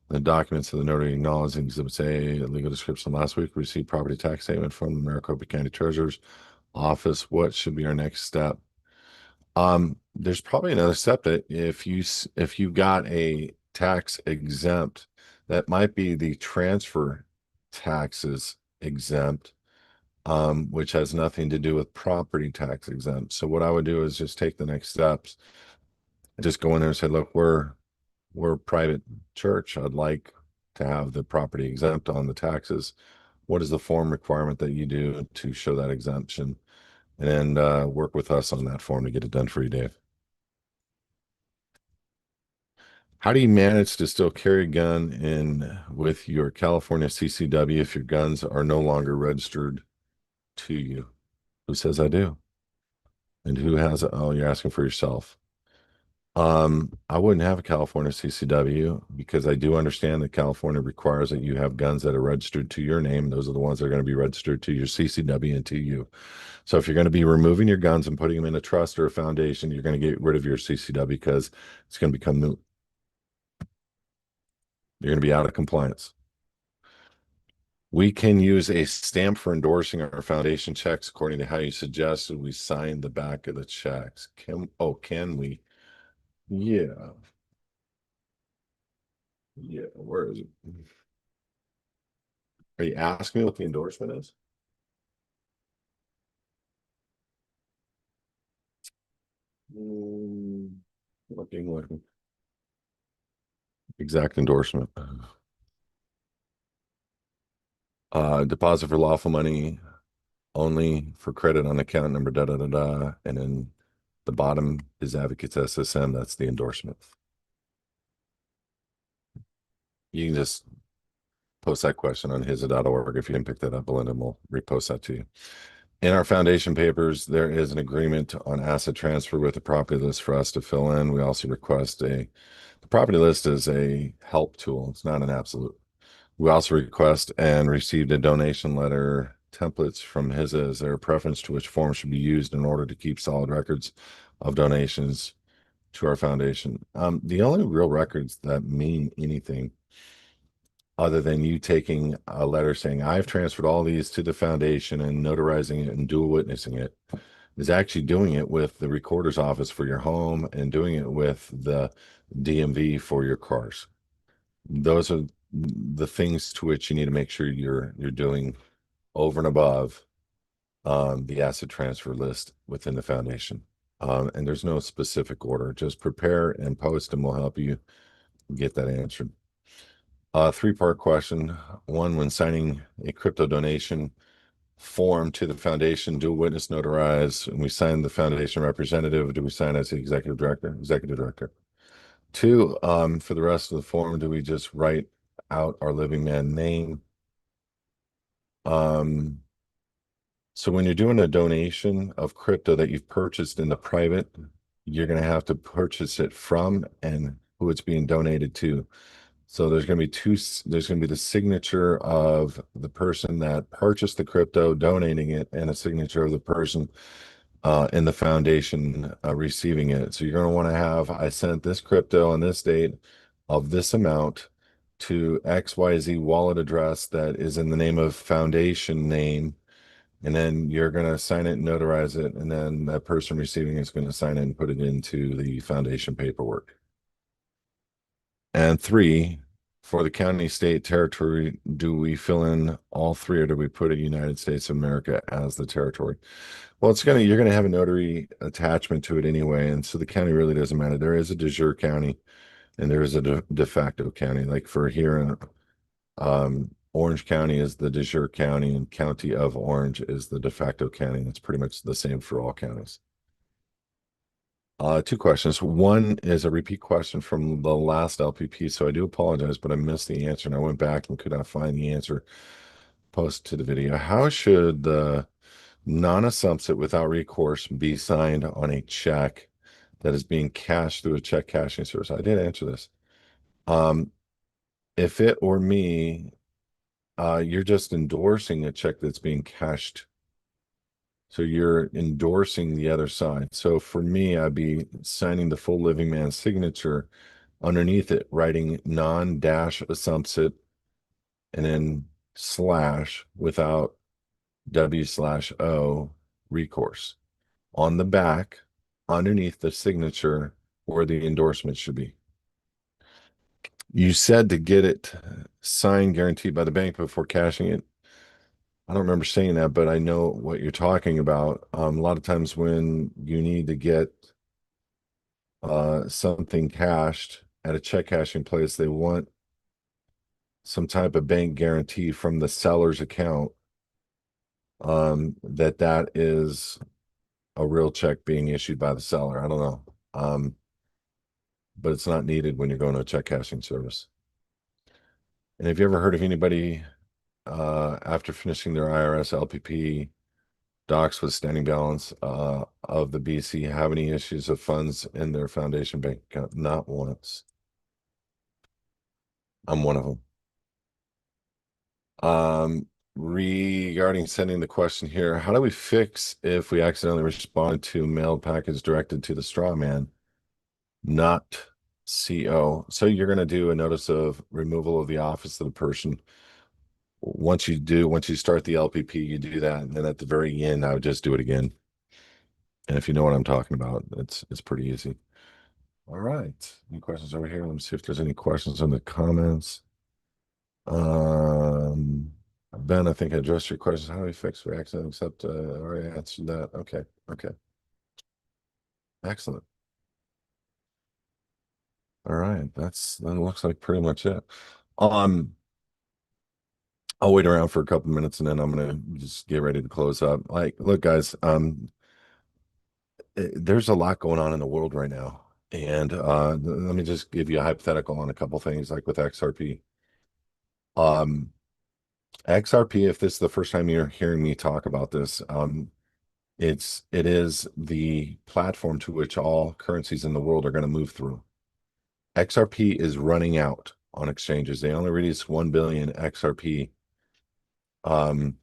The documents of the notary acknowledging Exhibits A, legal description last week, received property tax statement from the Maricopa County Treasurer's Office. What should be our next step? There's probably another step that if you got a tax exempt, that might be the transfer taxes exempt, which has nothing to do with property tax exempt. So what I would do is just take the next steps, just go in there and say, look, we're a private church. I'd like to have the property exempt on the taxes. What is the form requirement that you do to show that exemption? And work with us on that form to get it done for you, Dave. How do you manage to still carry a gun in with your California CCW if your guns are no longer registered to you? Who says I do? And who has it? Oh, you're asking for yourself. I wouldn't have a California CCW because I do understand that California requires that you have guns that are registered to your name. Those are the ones that are going to be registered to your CCW and to you. So if you're going to be removing your guns and putting them in a trust or a foundation, you're going to get rid of your CCW because it's going to become moot. You're going to be out of compliance. We can use a stamp for endorsing our foundation checks according to how you suggested. We sign the back of the checks. Can we? Yeah. Yeah. Where is it? Are you asking me what the endorsement is? Mm, looking. Exact endorsement. Deposit for lawful money only for credit on account number, da da da da. And then the bottom is Advocates SSM. That's the endorsement. You can just post that question on HISAdvocates if you didn't pick that up. Belinda will repost that to you. In our foundation papers, there is an agreement on asset transfer with the property list for us to fill in. We also request the property list is a help tool. It's not an absolute. We also request and received a donation letter templates from HISA as their preference to which form should be used in order to keep solid records of donations to our foundation. The only real records that mean anything other than you taking a letter saying, I've transferred all these to the foundation and notarizing it and dual witnessing it, is actually doing it with the recorder's office for your home and doing it with the DMV for your cars. Those are the things to which you need to make sure you're doing over and above the asset transfer list within the foundation. And there's no specific order. Just prepare and post, and we'll help you get that answered. Three-part question. One, when signing a crypto donation form to the foundation, do witness notarize, and we sign the foundation representative, do we sign as the executive director? Executive director. Two, for the rest of the form, do we just write out our living man name? Um, so when you're doing a donation of crypto that you've purchased in the private, you're going to have to purchase it from and who it's being donated to. So there's going to be there's going to be the signature of the person that purchased the crypto, donating it, and a signature of the person in the foundation receiving it. So you're going to want to have, I sent this crypto on this date of this amount to XYZ wallet address that is in the name of foundation name. And then you're going to sign it and notarize it. And then that person receiving is going to sign it and put it into the foundation paperwork. And three, for the county, state, territory, do we fill in all three or do we put a United States of America as the territory? Well, you're gonna have a notary attachment to it anyway, and so the county really doesn't matter. There is a de jure county and there is a de facto county. Like for here in Orange County is the de jure county, and County of Orange is the de facto county. It's pretty much the same for all counties. Two questions. One is a repeat question from the last LPP, so I do apologize, but I missed the answer and I went back and could not find the answer post to the video. How should the non-assumpsit without recourse be signed on a check that is being cashed through a check cashing service? I did answer this. Um, if it or me, you're just endorsing a check that's being cashed. So you're endorsing the other side. So for me, I'd be signing the full living man's signature underneath it, writing non-dash assumpsit and then slash without W/O recourse. On the back, underneath the signature where the endorsement should be. You said to get it signed, guaranteed by the bank before cashing it. I don't remember saying that, but I know what you're talking about. A lot of times when you need to get something cashed at a check cashing place, they want some type of bank guarantee from the seller's account that is a real check being issued by the seller. I don't know. but it's not needed when you're going to a check cashing service. And have you ever heard of anybody after finishing their IRS LPP docs with standing balance of the BC have any issues of funds in their foundation bank account? Not once. I'm one of them. Regarding sending the question here, how do we fix if we accidentally respond to mailed package directed to the straw man, not CO? So you're going to do a notice of removal of the office of the person. Once you start the LPP, you do that, and then at the very end, I would just do it again. And if you know what I'm talking about, it's pretty easy. All right. Any questions over here? Let me see if there's any questions in the comments. Um, Ben, I think I addressed your questions. How do we fix we accident except already answered that. Okay. Okay. Excellent. All right. That looks like pretty much it. Um, I'll wait around for a couple minutes and then I'm gonna just get ready to close up. Like, look, guys, there's a lot going on in the world right now. And let me just give you a hypothetical on a couple things, like with XRP. Um, XRP, if this is the first time you're hearing me talk about this, it is the platform to which all currencies in the world are going to move through. XRP is running out on exchanges. They only release 1 billion XRP um,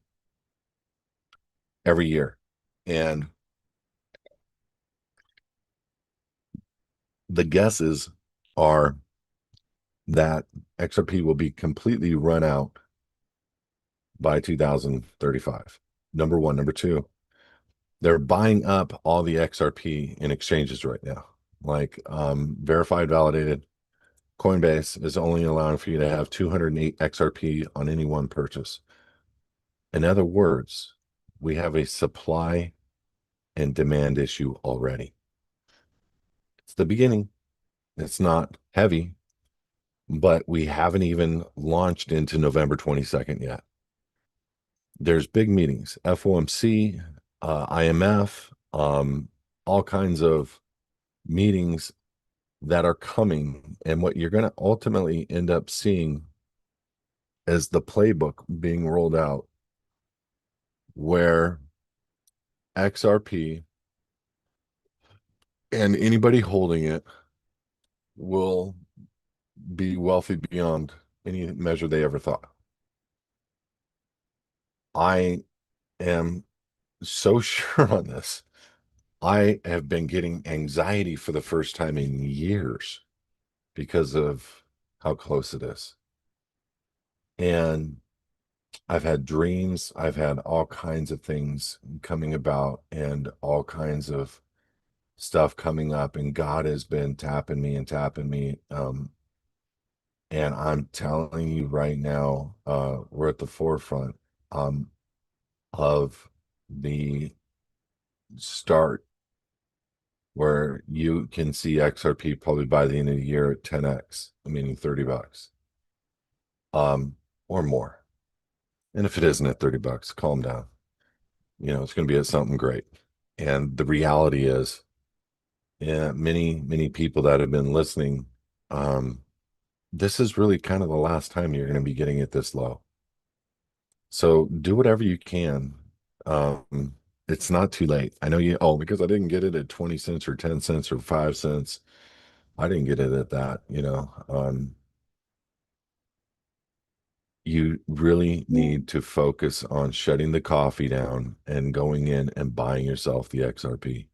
every year. And the guesses are that XRP will be completely run out by 2035. Number one. Number two, they're buying up all the XRP in exchanges right now. Like verified, validated. Coinbase is only allowing for you to have 208 XRP on any one purchase. In other words, we have a supply and demand issue already. It's the beginning. It's not heavy, but we haven't even launched into November 22nd yet. There's big meetings, FOMC, IMF, all kinds of meetings that are coming. And what you're going to ultimately end up seeing is the playbook being rolled out where XRP and anybody holding it will be wealthy beyond any measure they ever thought. I am so sure on this. I have been getting anxiety for the first time in years because of how close it is. And I've had dreams, I've had all kinds of things coming about and all kinds of stuff coming up, and God has been tapping me and tapping me. And I'm telling you right now, we're at the forefront of the start where you can see XRP probably by the end of the year at 10x, meaning $30, or more. And if it isn't at $30, calm down. You know, it's going to be at something great. And the reality is, yeah, many people that have been listening, this is really kind of the last time you're going to be getting it this low. So do whatever you can. It's not too late. I know because I didn't get it at 20 cents or 10 cents or 5 cents. I didn't get it at that, you know. You really need to focus on shutting the coffee down and going in and buying yourself the XRP.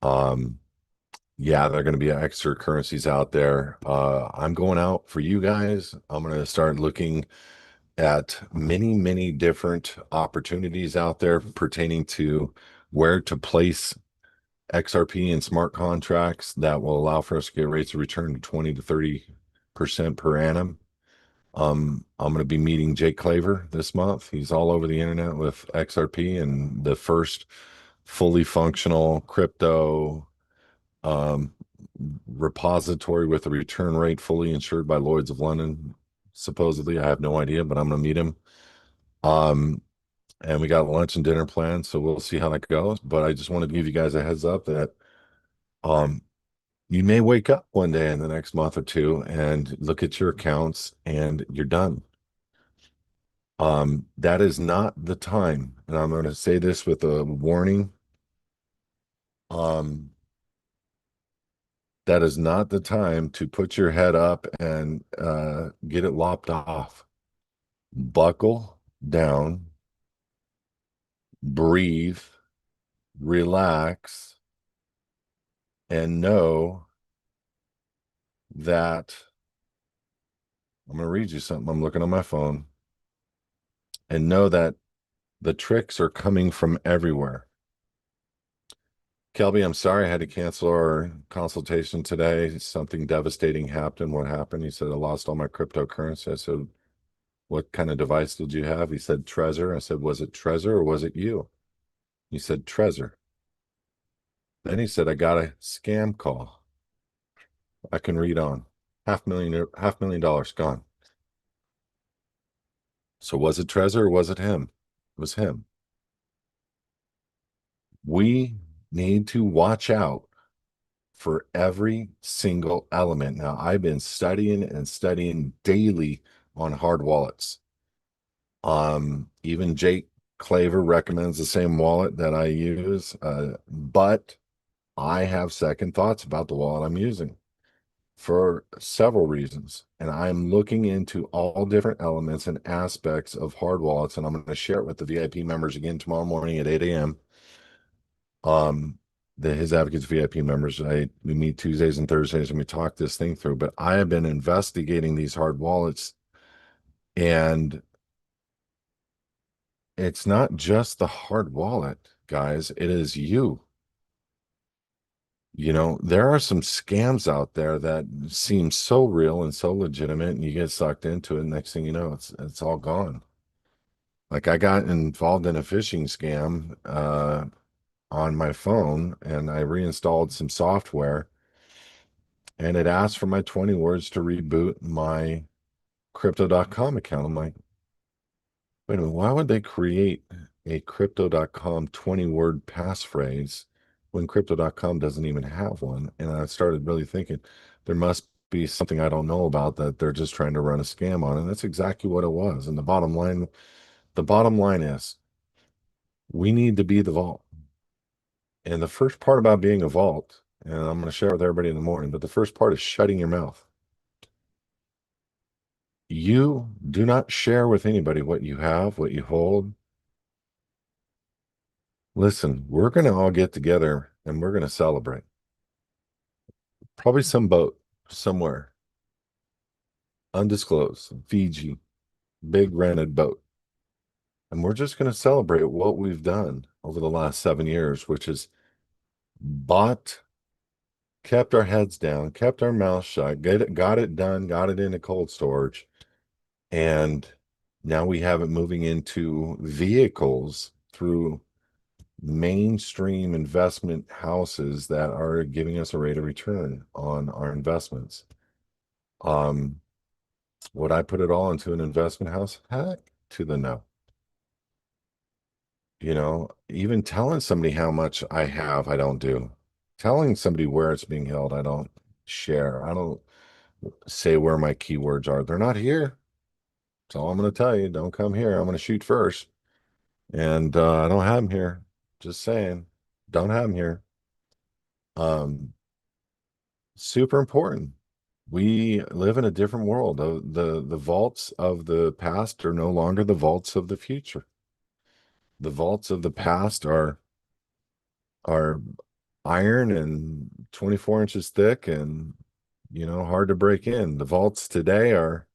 Um, yeah, there are going to be extra currencies out there. I'm going out for you guys. I'm going to start looking at many different opportunities out there pertaining to where to place XRP and smart contracts that will allow for us to get rates of return to 20 to 30% per annum. I'm going to be meeting Jake Claver this month. He's all over the internet with XRP and the first fully functional crypto um, repository with a return rate fully insured by Lloyd's of London. Supposedly, I have no idea, but I'm going to meet him. Um, and we got lunch and dinner planned, so we'll see how that goes. But I just wanted to give you guys a heads up that um, You may wake up one day in the next month or two and look at your accounts and you're done. That is not the time, and I'm going to say this with a warning. Um, that is not the time to put your head up and get it lopped off. Buckle down, breathe, relax, and know that I'm going to read you something. I'm looking on my phone, and know that the tricks are coming from everywhere. Kelby, I'm sorry I had to cancel our consultation today. Something devastating happened. What happened? He said, I lost all my cryptocurrency. I said, what kind of device did you have? He said, Trezor. I said, was it Trezor or was it you? He said, Trezor. Then he said, I got a scam call. I can read on. $500,000 gone. So was it Trezor or was it him? It was him. We need to watch out for every single element. Now, I've been studying and studying daily on hard wallets. Even Jake Claver recommends the same wallet that I use, but I have second thoughts about the wallet I'm using for several reasons. And I'm looking into all different elements and aspects of hard wallets, and I'm going to share it with the VIP members again tomorrow morning at 8 a.m. The HISAdvocates VIP members. We meet Tuesdays and Thursdays and we talk this thing through. But I have been investigating these hard wallets, and it's not just the hard wallet, guys. It is you. You know, there are some scams out there that seem so real and so legitimate, and you get sucked into it. Next thing you know, it's all gone. Like I got involved in a phishing scam on my phone, and I reinstalled some software, and it asked for my 20 words to reboot my crypto.com account. I'm like, wait a minute, why would they create a crypto.com 20-word passphrase when crypto.com doesn't even have one? And I started really thinking there must be something I don't know about that they're just trying to run a scam on. And that's exactly what it was. And the bottom line is we need to be the vault. And the first part about being a vault, and I'm going to share with everybody in the morning, but the first part is shutting your mouth. You do not share with anybody what you have, what you hold. Listen, we're going to all get together and we're going to celebrate. Probably some boat somewhere, undisclosed, Fiji, big rented boat. And we're just going to celebrate what we've done over the last 7 years, which is bought, kept our heads down, kept our mouths shut, got it done, got it into cold storage. And now we have it moving into vehicles through mainstream investment houses that are giving us a rate of return on our investments. Would I put it all into an investment house? Heck to the no. You know, even telling somebody how much I have, I don't do. Telling somebody where it's being held, I don't share. I don't say where my keywords are. They're not here. That's all I'm going to tell you. Don't come here. I'm going to shoot first. And I don't have them here. Just saying. Don't have them here. Um, Super important. We live in a different world. The vaults of the past are no longer the vaults of the future. The vaults of the past are iron and 24 inches thick and hard to break in. The vaults today are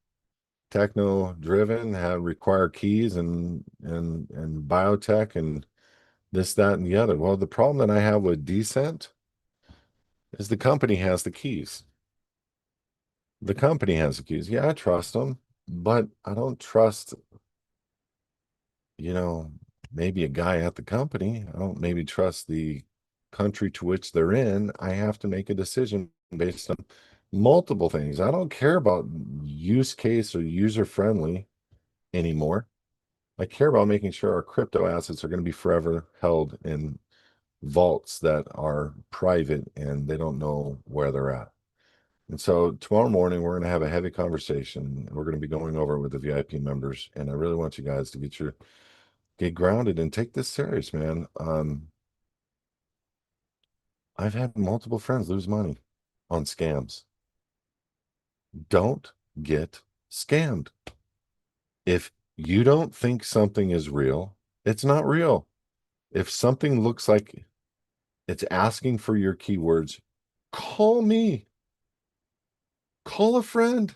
techno driven, have require keys and biotech and this, that, and the other. Well, the problem that I have with Decent is the company has the keys. The company has the keys. Yeah, I trust them, but I don't trust, you know, maybe a guy at the company. I don't maybe trust the country to which they're in. I have to make a decision based on multiple things. I don't care about use case or user friendly anymore. I care about making sure our crypto assets are going to be forever held in vaults that are private and they don't know where they're at. And so tomorrow morning, we're going to have a heavy conversation. We're going to be going over it with the VIP members. And I really want you guys to get grounded and take this serious, man. I've had multiple friends lose money on scams. Don't get scammed. If you don't think something is real, it's not real. If something looks like it's asking for your keywords, call me, call a friend,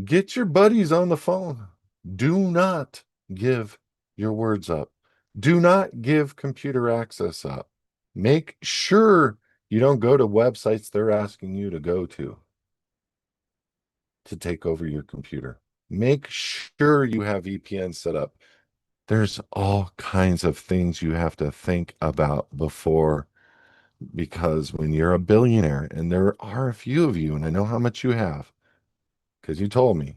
get your buddies on the phone. Do not give your words up. Do not give computer access up. Make sure you don't go to websites they're asking you to go to take over your computer. Make sure you have VPN set up. There's all kinds of things you have to think about before, because when you're a billionaire, and there are a few of you, and I know how much you have, because you told me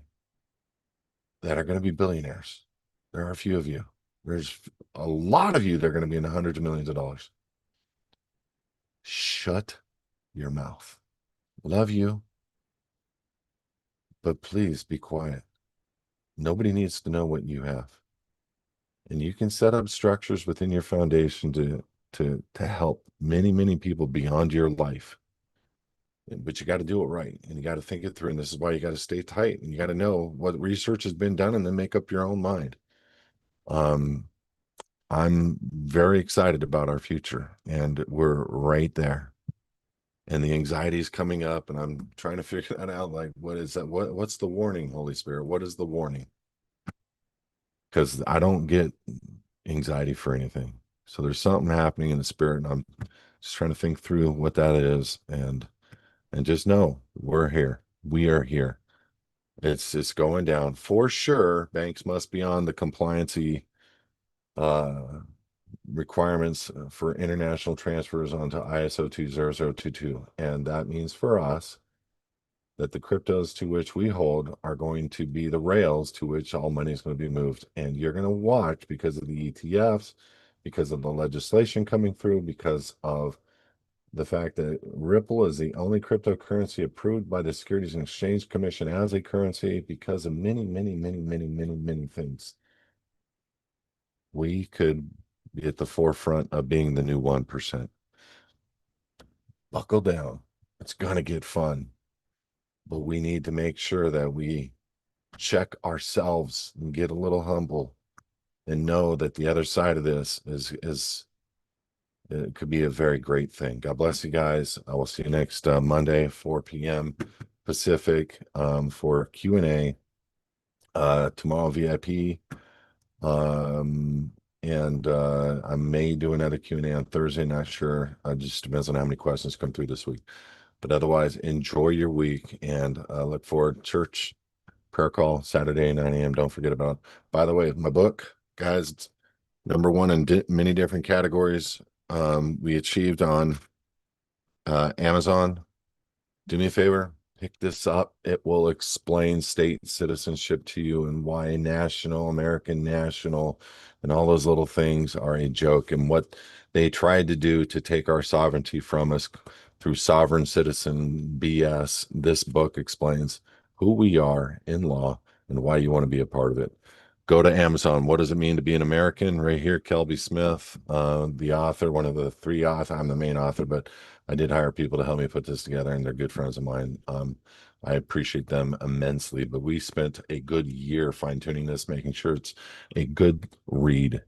that are going to be billionaires. There are a few of you. There's a lot of you that are going to be in the hundreds of millions of dollars. Shut your mouth. Love you, but please be quiet. Nobody needs to know what you have. And you can set up structures within your foundation to help many, many people beyond your life. But you got to do it right, and you got to think it through. And this is why you got to stay tight, and you got to know what research has been done, and then make up your own mind. I'm very excited about our future, and we're right there. And the anxiety is coming up, and I'm trying to figure that out. Like, what is that? What's the warning, Holy Spirit? What is the warning? Because I don't get anxiety for anything. So there's something happening in the spirit, and I'm just trying to think through what that is, and just know we're here. We are here. It's going down for sure. Banks must be on the compliancy uh requirements for international transfers onto ISO 20022. And that means for us that the cryptos to which we hold are going to be the rails to which all money is going to be moved. And you're going to watch, because of the ETFs, because of the legislation coming through, because of the fact that Ripple is the only cryptocurrency approved by the Securities and Exchange Commission as a currency, because of many, many, many, many, many, many things. We could be at the forefront of being the new 1%. Buckle down. It's going to get fun, but we need to make sure that we check ourselves and get a little humble and know that the other side of this is it could be a very great thing. God bless you guys. I will see you next Monday, 4 p.m. Pacific, for Q&A. Tomorrow VIP. And I may do another Q&A on Thursday, not sure. Just depends on how many questions come through this week. But otherwise, enjoy your week, and look forward. Church prayer call Saturday, 9 a.m. Don't forget about it. By the way, my book, guys, it's #1 in many different categories. We achieved on Amazon. Do me a favor, pick this up. It will explain state citizenship to you, and why national, American national, and all those little things are a joke, and what they tried to do to take our sovereignty from us through sovereign citizen BS. This book explains who we are in law and why you want to be a part of it. Go to Amazon. What does it mean to be an American? Right here, Kelby Smith, the author, one of the 3 authors. I'm the main author, but I did hire people to help me put this together, and they're good friends of mine. I appreciate them immensely, but we spent a good year fine-tuning this, making sure it's a good read.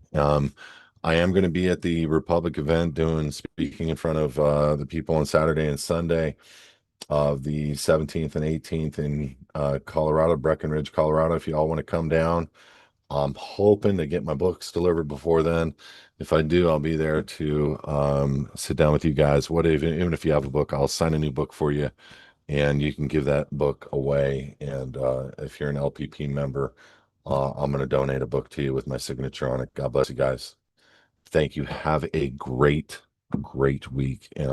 I am going to be at the Republic event speaking in front of the people on Saturday and Sunday of the 17th and 18th in Colorado, Breckenridge, Colorado. If you all want to come down, I'm hoping to get my books delivered before then. If I do, I'll be there to sit down with you guys. Even if you have a book, I'll sign a new book for you, and you can give that book away. And if you're an LPP member, I'm going to donate a book to you with my signature on it. God bless you guys. Thank you. Have a great, great week. And